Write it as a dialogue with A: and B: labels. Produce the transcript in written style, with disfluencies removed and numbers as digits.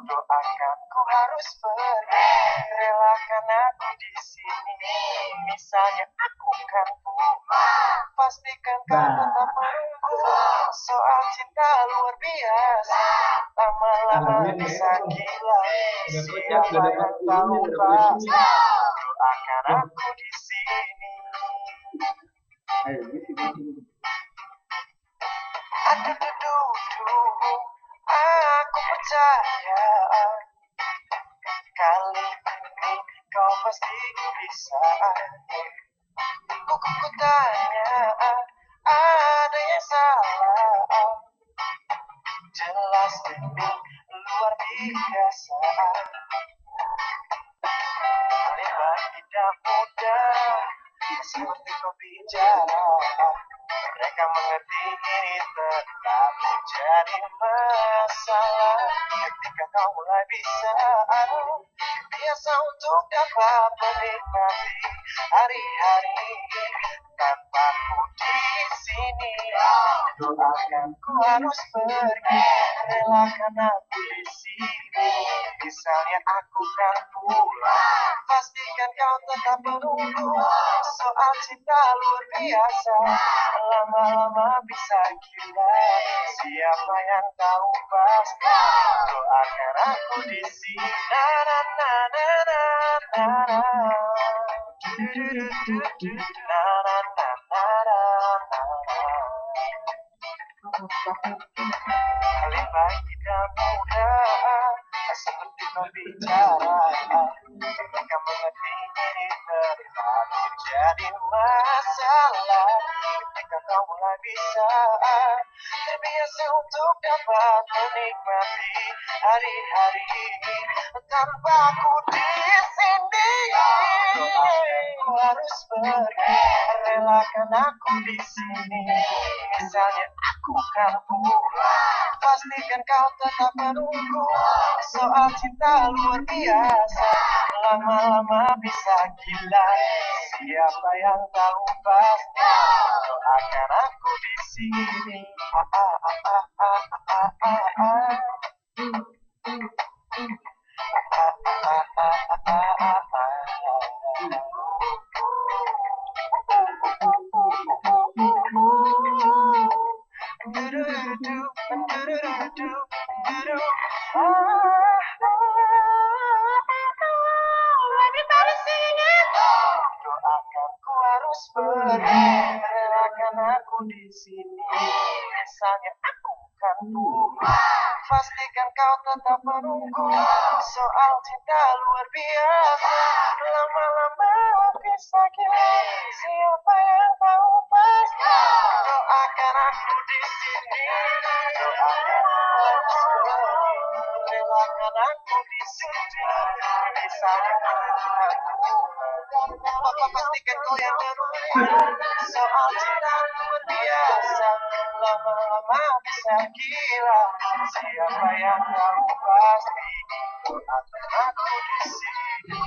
A: Doakan ku harus pergi, relakan aku di sini. Misalnya aku kan pulang, pastikan kau tetap menunggu. Soal cinta luar biasa, lama-lama bisa gila. Siapa yang tahu pasti, doakan aku di sini. Aduh, aku percaya kali ini kau pasti bisa. Ku tanya, ada yang salah? Jelas ini luar biasa. Kalimat tidak mudah seperti kau bicara. Mereka mengerti ini tetap menjadi masalah. Ketika kau mulai bisa biasa untuk dapat menikmati hari-hari tanpaku di sini. Doakan ku harus pergi, relakan aku di sini. Misalnya aku kan pulang, pastikan kau tetap menunggu. Soal cinta luar biasa, lama-lama bisa gila. Siapa yang tahu pasti, doakan aku di sini. Na na na na na na na. Na na na na na na. Kalimat tidak mudah seperti berbicara. Mereka mengerti ini tetap menjadi masalah. Ketika kau mulai bisa terbiasa untuk dapat menikmati hari-hari tanpa aku di sini. Aku harus pergi, relakan aku di sini. Misalnya aku kan pulang, pastikan kau tetap menunggu. Soal cinta luar biasa, lama-lama bisa gila. Siapa yang tahu pasti, doakan aku di sini. Doakan ku harus pergi, relakan aku di sini. Misalnya aku kan pulang, pastikan kau tetap menunggu. Soal cinta luar biasa, lama-lama bisa gila. Siapa yang tahu pasti, doakan aku di sini. Doakan aku harus pergi, relakan aku di sini. Misalnya aku kan pulang, pastikan kau yang menunggu. Soal cinta luar biasa, lama-lama bisa gila. Siapa yang tahu pasti, doakan aku di sini.